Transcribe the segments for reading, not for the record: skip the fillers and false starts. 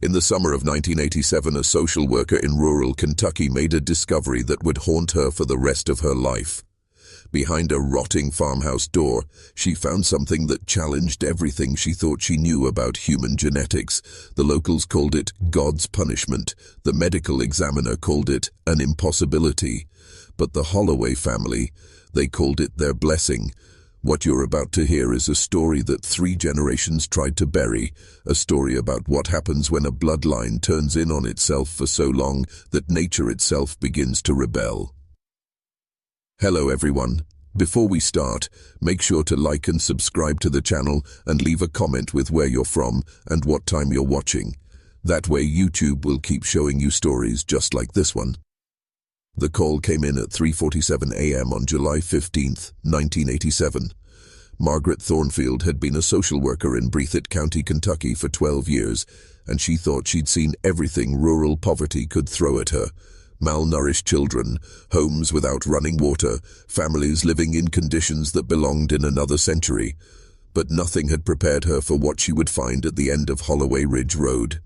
In the summer of 1987, a social worker in rural Kentucky made a discovery that would haunt her for the rest of her life. Behind a rotting farmhouse door, she found something that challenged everything she thought she knew about human genetics. The locals called it God's punishment. The medical examiner called it an impossibility. But the Holloway family, they called it their blessing. What you're about to hear is a story that 3 generations tried to bury, a story about what happens when a bloodline turns in on itself for so long that nature itself begins to rebel. Hello everyone. Before we start, make sure to like and subscribe to the channel and leave a comment with where you're from and what time you're watching. That way YouTube will keep showing you stories just like this one. The call came in at 3:47 a.m. on July 15, 1987. Margaret Thornfield had been a social worker in Breathitt County, Kentucky for 12 years, and she thought she'd seen everything rural poverty could throw at her. Malnourished children, homes without running water, families living in conditions that belonged in another century. But nothing had prepared her for what she would find at the end of Holloway Ridge Road.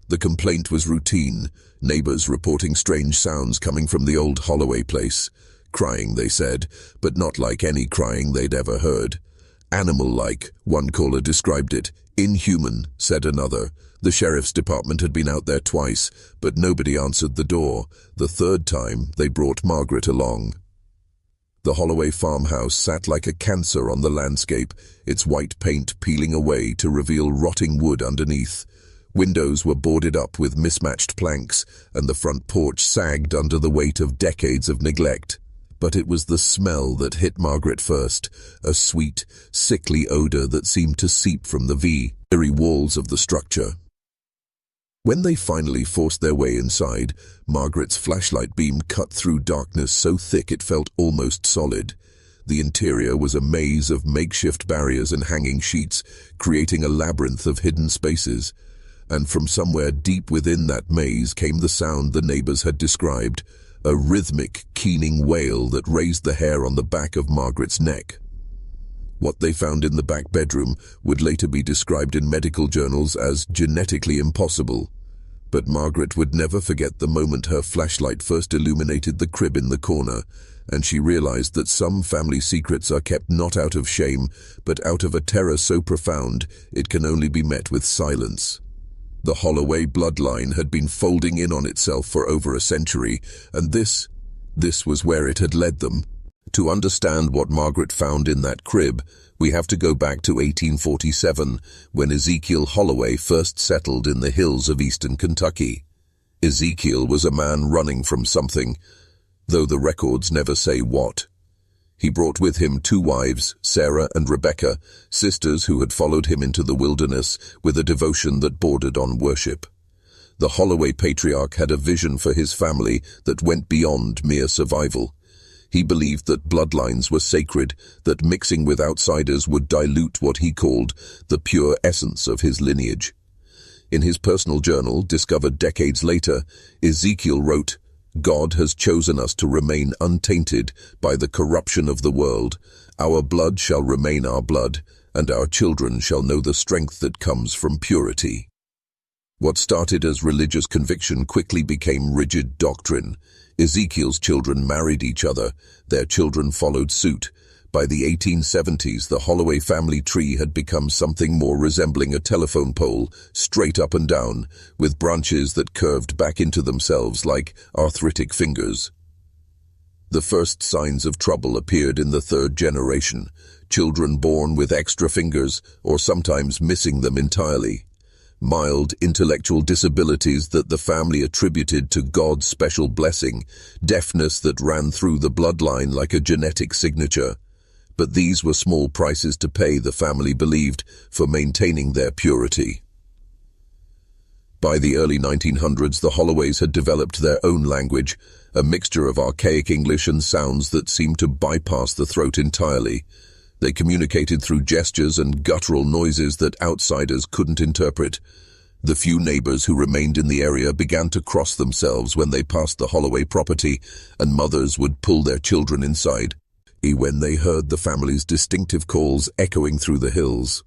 The complaint was routine, neighbors reporting strange sounds coming from the old Holloway place. Crying, they said, but not like any crying they'd ever heard. Animal-like, one caller described it. Inhuman, said another. The sheriff's department had been out there twice, but nobody answered the door. The third time, they brought Margaret along. The Holloway farmhouse sat like a cancer on the landscape, its white paint peeling away to reveal rotting wood underneath. Windows were boarded up with mismatched planks, and the front porch sagged under the weight of decades of neglect. But it was the smell that hit Margaret first, a sweet, sickly odor that seemed to seep from the very walls of the structure. When they finally forced their way inside, Margaret's flashlight beam cut through darkness so thick it felt almost solid. The interior was a maze of makeshift barriers and hanging sheets, creating a labyrinth of hidden spaces. And from somewhere deep within that maze came the sound the neighbors had described, a rhythmic, keening wail that raised the hair on the back of Margaret's neck. What they found in the back bedroom would later be described in medical journals as genetically impossible. But Margaret would never forget the moment her flashlight first illuminated the crib in the corner, and she realized that some family secrets are kept not out of shame, but out of a terror so profound it can only be met with silence. The Holloway bloodline had been folding in on itself for over a century, and this was where it had led them. To understand what Margaret found in that crib, we have to go back to 1847, when Ezekiel Holloway first settled in the hills of eastern Kentucky. Ezekiel was a man running from something, though the records never say what. He brought with him 2 wives, Sarah and Rebecca, sisters who had followed him into the wilderness with a devotion that bordered on worship. The Holloway patriarch had a vision for his family that went beyond mere survival. He believed that bloodlines were sacred, that mixing with outsiders would dilute what he called the pure essence of his lineage. In his personal journal, discovered decades later, Ezekiel wrote, "God has chosen us to remain untainted by the corruption of the world. Our blood shall remain our blood, and our children shall know the strength that comes from purity." What started as religious conviction quickly became rigid doctrine. Ezekiel's children married each other. Their children followed suit. By the 1870s, the Holloway family tree had become something more resembling a telephone pole, straight up and down, with branches that curved back into themselves like arthritic fingers. The first signs of trouble appeared in the 3rd generation, children born with extra fingers or sometimes missing them entirely. Mild intellectual disabilities that the family attributed to God's special blessing, deafness that ran through the bloodline like a genetic signature. But these were small prices to pay, the family believed, for maintaining their purity. By the early 1900s, the Holloways had developed their own language, a mixture of archaic English and sounds that seemed to bypass the throat entirely. They communicated through gestures and guttural noises that outsiders couldn't interpret. The few neighbors who remained in the area began to cross themselves when they passed the Holloway property, and mothers would pull their children inside when they heard the family's distinctive calls echoing through the hills.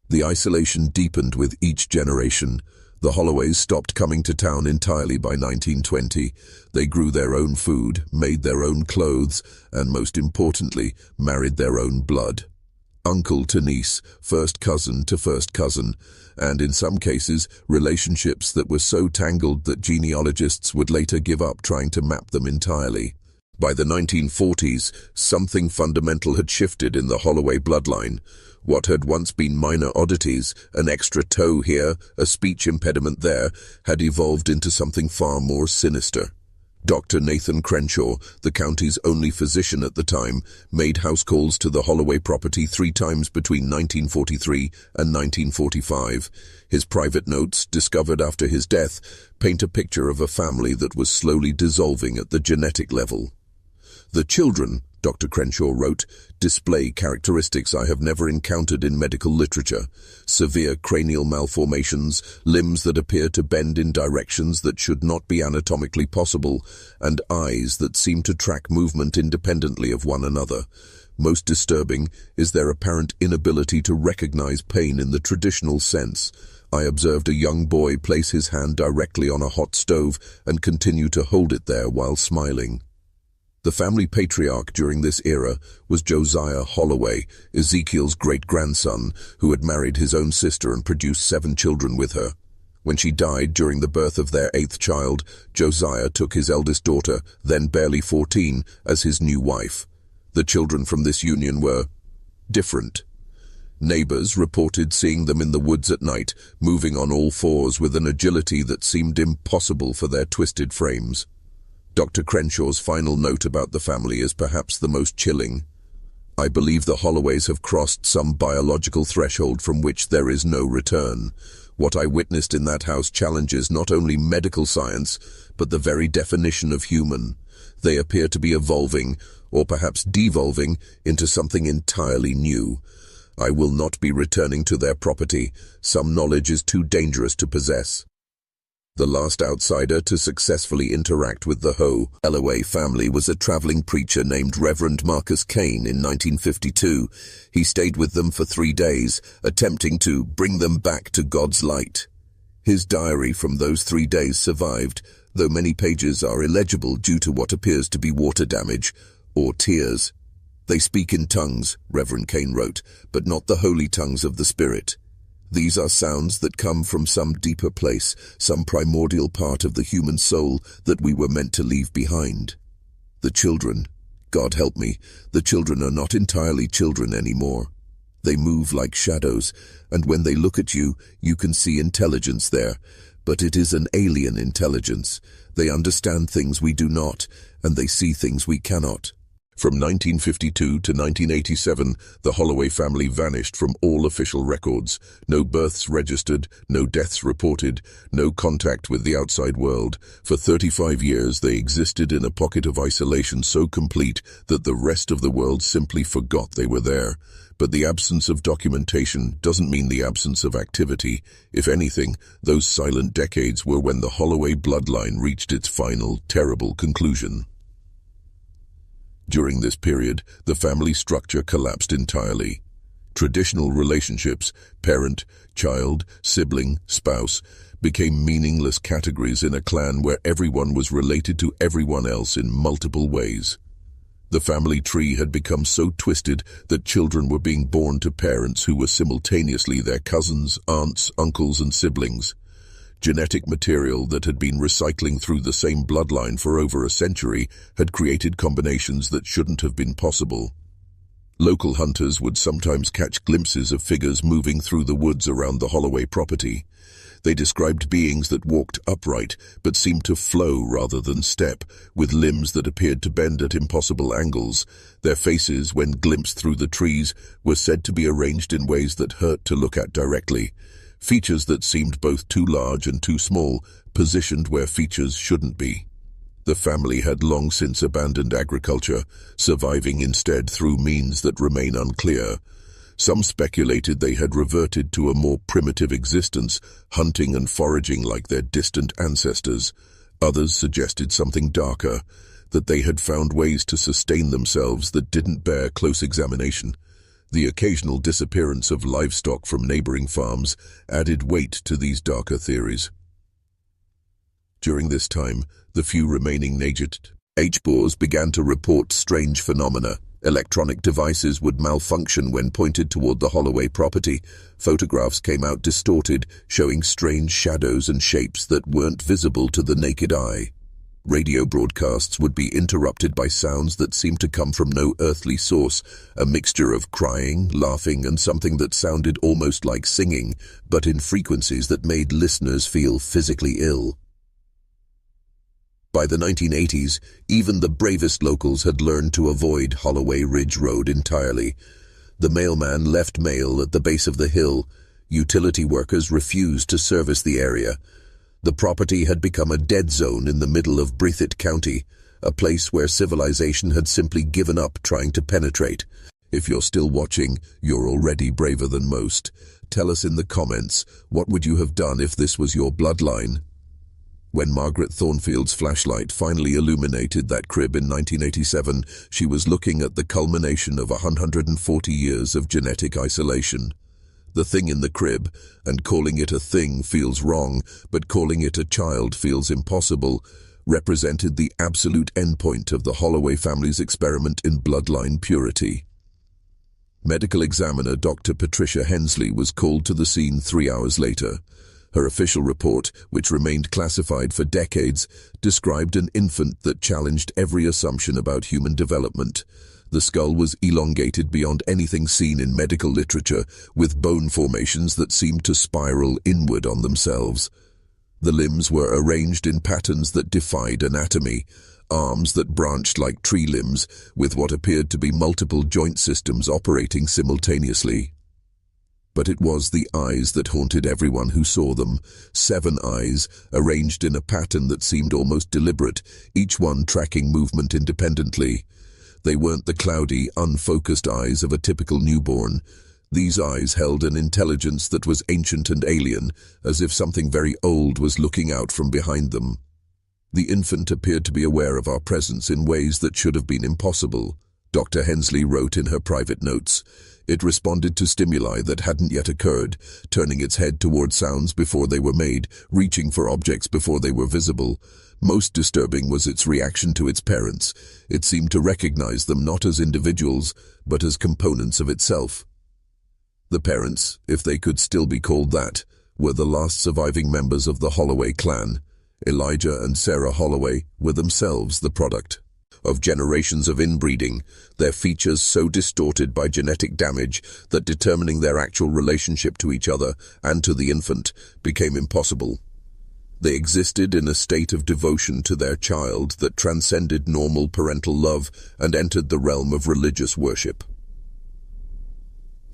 The isolation deepened with each generation. The Holloways stopped coming to town entirely by 1920. They grew their own food, made their own clothes, and most importantly, married their own blood. Uncle to niece, first cousin to first cousin, and in some cases, relationships that were so tangled that genealogists would later give up trying to map them entirely. By the 1940s, something fundamental had shifted in the Holloway bloodline. What had once been minor oddities, an extra toe here, a speech impediment there, had evolved into something far more sinister. Dr. Nathan Crenshaw, the county's only physician at the time, made house calls to the Holloway property 3 times between 1943 and 1945. His private notes, discovered after his death, paint a picture of a family that was slowly dissolving at the genetic level. The children, Dr. Crenshaw wrote, display characteristics I have never encountered in medical literature. Severe cranial malformations, limbs that appear to bend in directions that should not be anatomically possible, and eyes that seem to track movement independently of one another. Most disturbing is their apparent inability to recognize pain in the traditional sense. I observed a young boy place his hand directly on a hot stove and continue to hold it there while smiling. The family patriarch during this era was Josiah Holloway, Ezekiel's great-grandson, who had married his own sister and produced 7 children with her. When she died during the birth of their 8th child, Josiah took his eldest daughter, then barely 14, as his new wife. The children from this union were different. Neighbors reported seeing them in the woods at night, moving on all 4s with an agility that seemed impossible for their twisted frames. Dr. Crenshaw's final note about the family is perhaps the most chilling. I believe the Holloways have crossed some biological threshold from which there is no return. What I witnessed in that house challenges not only medical science, but the very definition of human. They appear to be evolving, or perhaps devolving, into something entirely new. I will not be returning to their property. Some knowledge is too dangerous to possess. The last outsider to successfully interact with the Holloway family was a traveling preacher named Reverend Marcus Kane in 1952. He stayed with them for 3 days, attempting to bring them back to God's light. His diary from those 3 days survived, though many pages are illegible due to what appears to be water damage or tears. They speak in tongues, Reverend Kane wrote, but not the holy tongues of the Spirit. These are sounds that come from some deeper place, some primordial part of the human soul that we were meant to leave behind. The children, God help me, the children are not entirely children anymore. They move like shadows, and when they look at you, you can see intelligence there, but it is an alien intelligence. They understand things we do not, and they see things we cannot. From 1952 to 1987, the Holloway family vanished from all official records. No births registered, no deaths reported, no contact with the outside world. For 35 years, they existed in a pocket of isolation so complete that the rest of the world simply forgot they were there. But the absence of documentation doesn't mean the absence of activity. If anything, those silent decades were when the Holloway bloodline reached its final, terrible conclusion. During this period, the family structure collapsed entirely. Traditional relationships, parent, child, sibling, spouse, became meaningless categories in a clan where everyone was related to everyone else in multiple ways. The family tree had become so twisted that children were being born to parents who were simultaneously their cousins, aunts, uncles, and siblings. Genetic material that had been recycling through the same bloodline for over a century had created combinations that shouldn't have been possible. Local hunters would sometimes catch glimpses of figures moving through the woods around the Holloway property. They described beings that walked upright but seemed to flow rather than step, with limbs that appeared to bend at impossible angles. Their faces, when glimpsed through the trees, were said to be arranged in ways that hurt to look at directly. Features that seemed both too large and too small, positioned where features shouldn't be. The family had long since abandoned agriculture, surviving instead through means that remain unclear. Some speculated they had reverted to a more primitive existence, hunting and foraging like their distant ancestors. Others suggested something darker, that they had found ways to sustain themselves that didn't bear close examination. The occasional disappearance of livestock from neighboring farms added weight to these darker theories. During this time, the few remaining naked H-boars began to report strange phenomena. Electronic devices would malfunction when pointed toward the Holloway property. Photographs came out distorted, showing strange shadows and shapes that weren't visible to the naked eye. Radio broadcasts would be interrupted by sounds that seemed to come from no earthly source, a mixture of crying, laughing, and something that sounded almost like singing, but in frequencies that made listeners feel physically ill. By the 1980s, even the bravest locals had learned to avoid Holloway Ridge Road entirely. The mailman left mail at the base of the hill. Utility workers refused to service the area. The property had become a dead zone in the middle of Breathitt County, a place where civilization had simply given up trying to penetrate. If you're still watching, you're already braver than most. Tell us in the comments, what would you have done if this was your bloodline? When Margaret Thornfield's flashlight finally illuminated that crib in 1987, she was looking at the culmination of 140 years of genetic isolation. The thing in the crib, and calling it a thing feels wrong, but calling it a child feels impossible, represented the absolute endpoint of the Holloway family's experiment in bloodline purity. Medical examiner Dr. Patricia Hensley was called to the scene 3 hours later. Her official report, which remained classified for decades, described an infant that challenged every assumption about human development. The skull was elongated beyond anything seen in medical literature, with bone formations that seemed to spiral inward on themselves. The limbs were arranged in patterns that defied anatomy, arms that branched like tree limbs, with what appeared to be multiple joint systems operating simultaneously. But it was the eyes that haunted everyone who saw them. 7 eyes, arranged in a pattern that seemed almost deliberate, each one tracking movement independently. They weren't the cloudy, unfocused eyes of a typical newborn. These eyes held an intelligence that was ancient and alien, as if something very old was looking out from behind them. The infant appeared to be aware of our presence in ways that should have been impossible. Dr. Hensley wrote in her private notes. It responded to stimuli that hadn't yet occurred, turning its head toward sounds before they were made, reaching for objects before they were visible. Most disturbing was its reaction to its parents. It seemed to recognize them not as individuals, but as components of itself. The parents, if they could still be called that, were the last surviving members of the Holloway clan. Elijah and Sarah Holloway were themselves the product of generations of inbreeding, their features so distorted by genetic damage that determining their actual relationship to each other and to the infant became impossible. They existed in a state of devotion to their child that transcended normal parental love and entered the realm of religious worship.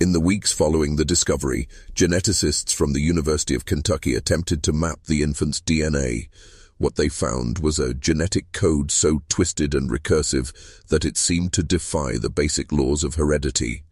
In the weeks following the discovery, geneticists from the University of Kentucky attempted to map the infant's DNA. What they found was a genetic code so twisted and recursive that it seemed to defy the basic laws of heredity.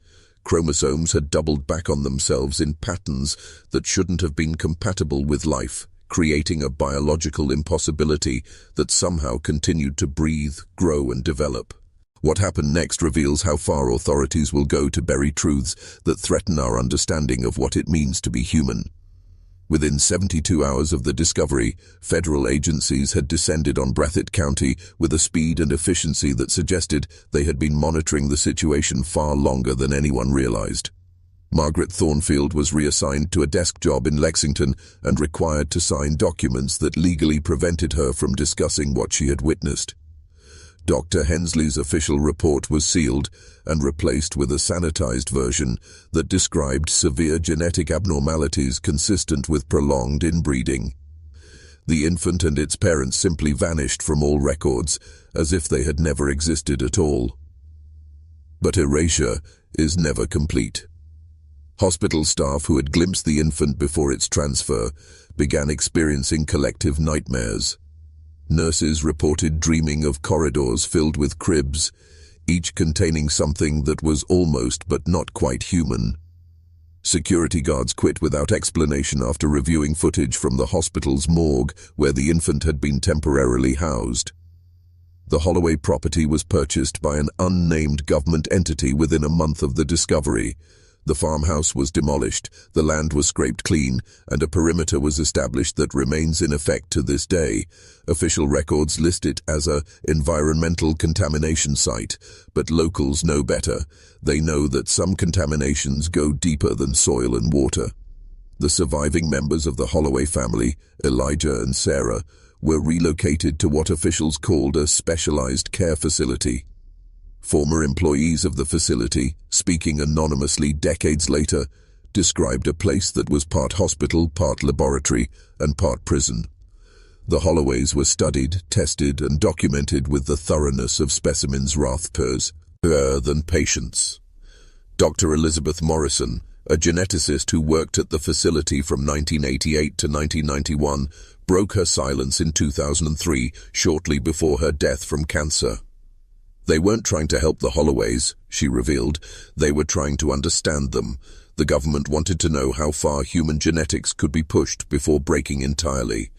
Chromosomes had doubled back on themselves in patterns that shouldn't have been compatible with life, creating a biological impossibility that somehow continued to breathe, grow, and develop. What happened next reveals how far authorities will go to bury truths that threaten our understanding of what it means to be human. Within 72 hours of the discovery, federal agencies had descended on Breathitt County with a speed and efficiency that suggested they had been monitoring the situation far longer than anyone realized. Margaret Thornfield was reassigned to a desk job in Lexington and required to sign documents that legally prevented her from discussing what she had witnessed. Dr. Hensley's official report was sealed and replaced with a sanitized version that described severe genetic abnormalities consistent with prolonged inbreeding. The infant and its parents simply vanished from all records, as if they had never existed at all. But erasure is never complete. Hospital staff who had glimpsed the infant before its transfer began experiencing collective nightmares. Nurses reported dreaming of corridors filled with cribs, each containing something that was almost but not quite human. Security guards quit without explanation after reviewing footage from the hospital's morgue where the infant had been temporarily housed. The Holloway property was purchased by an unnamed government entity within a month of the discovery. The farmhouse was demolished, the land was scraped clean, and a perimeter was established that remains in effect to this day. Official records list it as an environmental contamination site, but locals know better. They know that some contaminations go deeper than soil and water. The surviving members of the Holloway family, Elijah and Sarah, were relocated to what officials called a specialized care facility. Former employees of the facility, speaking anonymously decades later, described a place that was part hospital, part laboratory, and part prison. The Holloways were studied, tested, and documented with the thoroughness of specimens rathpers than patients. Dr. Elizabeth Morrison, a geneticist who worked at the facility from 1988 to 1991, broke her silence in 2003, shortly before her death from cancer. They weren't trying to help the Holloways, she revealed. They were trying to understand them. The government wanted to know how far human genetics could be pushed before breaking entirely.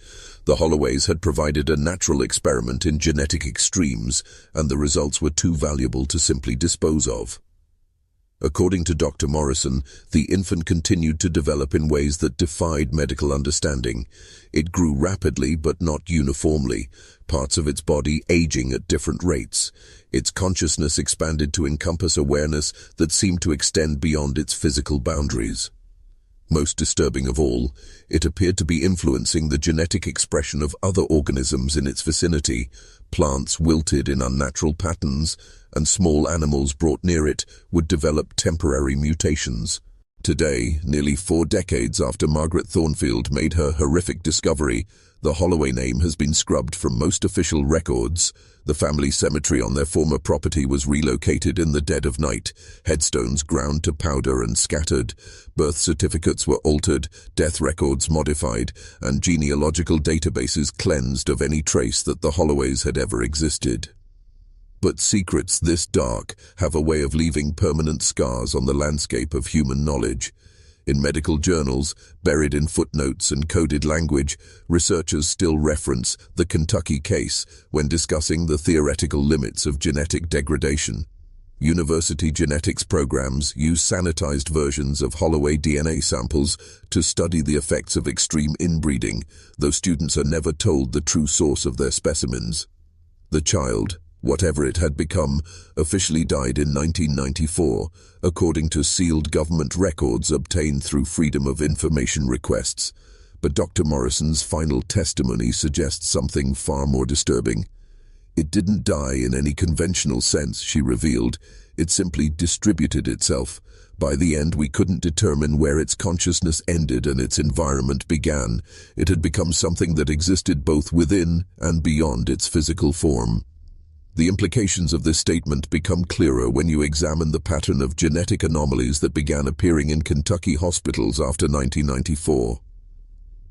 The Holloways had provided a natural experiment in genetic extremes, and the results were too valuable to simply dispose of. According to Dr. Morrison, the infant continued to develop in ways that defied medical understanding. It grew rapidly but not uniformly, parts of its body aging at different rates. Its consciousness expanded to encompass awareness that seemed to extend beyond its physical boundaries. Most disturbing of all, it appeared to be influencing the genetic expression of other organisms in its vicinity. Plants wilted in unnatural patterns, and small animals brought near it would develop temporary mutations. Today, nearly 4 decades after Margaret Thornfield made her horrific discovery, the Holloway name has been scrubbed from most official records. The family cemetery on their former property was relocated in the dead of night, headstones ground to powder and scattered, birth certificates were altered, death records modified, and genealogical databases cleansed of any trace that the Holloways had ever existed. But secrets this dark have a way of leaving permanent scars on the landscape of human knowledge. In medical journals, buried in footnotes and coded language, researchers still reference the Kentucky case when discussing the theoretical limits of genetic degradation. University genetics programs use sanitized versions of Holloway DNA samples to study the effects of extreme inbreeding, though students are never told the true source of their specimens. The child, whatever it had become, officially died in 1994, according to sealed government records obtained through Freedom of Information requests. But Dr. Morrison's final testimony suggests something far more disturbing. It didn't die in any conventional sense, she revealed. It simply distributed itself. By the end, we couldn't determine where its consciousness ended and its environment began. It had become something that existed both within and beyond its physical form. The implications of this statement become clearer when you examine the pattern of genetic anomalies that began appearing in Kentucky hospitals after 1994.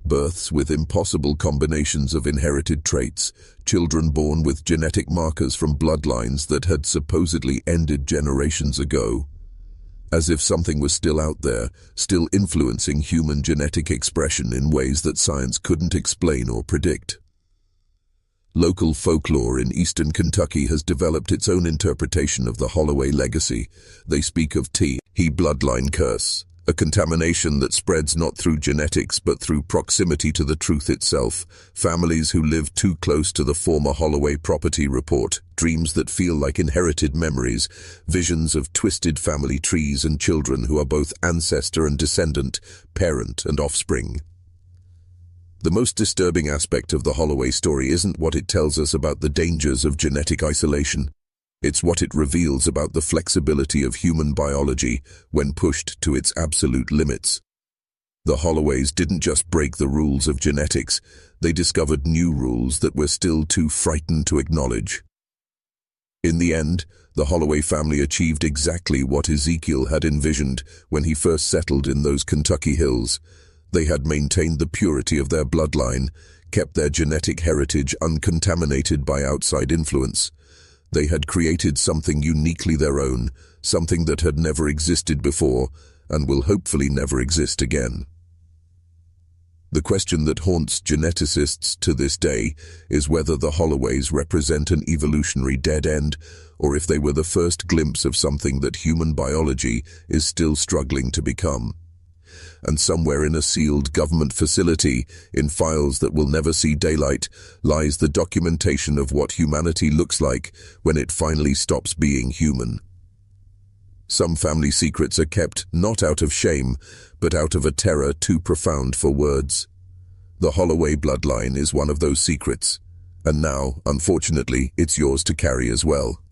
Births with impossible combinations of inherited traits, children born with genetic markers from bloodlines that had supposedly ended generations ago. As if something was still out there, still influencing human genetic expression in ways that science couldn't explain or predict. Local folklore in eastern Kentucky has developed its own interpretation of the Holloway legacy. They speak of he bloodline curse, a contamination that spreads not through genetics but through proximity to the truth itself. Families who live too close to the former Holloway property report dreams that feel like inherited memories, visions of twisted family trees and children who are both ancestor and descendant, parent and offspring. The most disturbing aspect of the Holloway story isn't what it tells us about the dangers of genetic isolation. It's what it reveals about the flexibility of human biology when pushed to its absolute limits. The Holloways didn't just break the rules of genetics, they discovered new rules that we're still too frightened to acknowledge. In the end, the Holloway family achieved exactly what Ezekiel had envisioned when he first settled in those Kentucky hills. They had maintained the purity of their bloodline, kept their genetic heritage uncontaminated by outside influence. They had created something uniquely their own, something that had never existed before and will hopefully never exist again. The question that haunts geneticists to this day is whether the Holloways represent an evolutionary dead end, or if they were the first glimpse of something that human biology is still struggling to become. And somewhere in a sealed government facility, in files that will never see daylight, lies the documentation of what humanity looks like when it finally stops being human. Some family secrets are kept not out of shame, but out of a terror too profound for words. The Holloway bloodline is one of those secrets, and now, unfortunately, it's yours to carry as well.